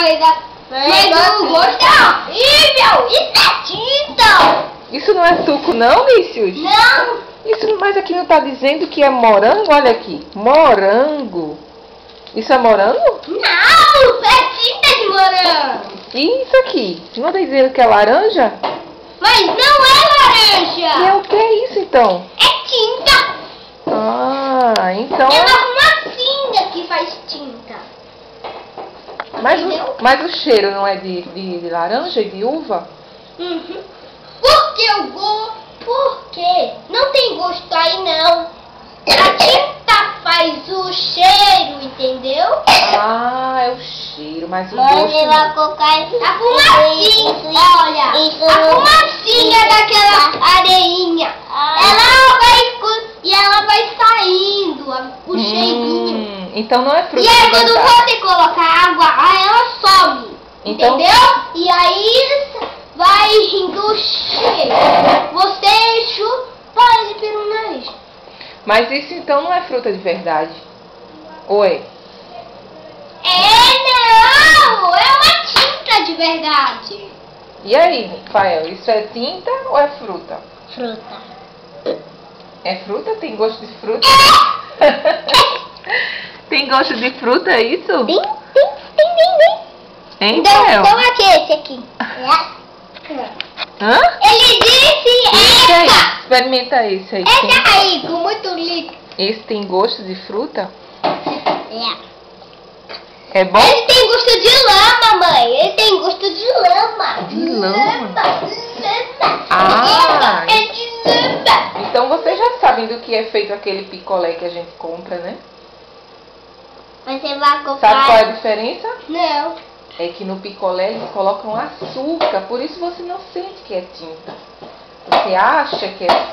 Mas o gosto é horrível! Isso é tinta! Isso não é suco não, Nícius? Não! Isso, mas aqui não tá dizendo que é morango? Olha aqui, morango. Isso é morango? Não! É tinta de morango! E isso aqui? Não tá dizendo que é laranja? Mas não é laranja! E é o que é isso então? É tinta! Ah, então... É uma massinha que faz tinta. Mas o cheiro não é de laranja e de uva? Uhum. Por quê? Não tem gosto aí não. A tinta faz o cheiro, entendeu? Ah, é o cheiro, mas o gosto... A fumacinha, olha, a fumacinha daquela areinha, ela vai saindo, o cheirinho. Então não é fruta E aí de quando verdade. você colocar água, aí ela some, Então- entendeu? E aí vai indo o cheiro. Você chupa ele pelo nariz. Mas isso então não é fruta de verdade. Oi. Não! É uma tinta de verdade. E aí, Rafael, isso é tinta ou é fruta? Fruta. É fruta? Tem gosto de fruta? Tem gosto de fruta, é isso? Tem. Hein, Rafael? Então aqui, esse aqui. Hã? Ele disse Esse aí, essa. experimenta esse aí. Essa aí, com muito líquido. Esse tem gosto de fruta? É. É bom? Ele tem gosto de lama, mãe. Ele tem gosto de lama. De lama? Lama. Ah. É de lama. Então vocês já sabem do que é feito aquele picolé que a gente compra, né? Você vai Sabe qual é a comprar? diferença? Não. É que no picolé eles colocam açúcar, por isso você não sente que é tinta. Você acha que é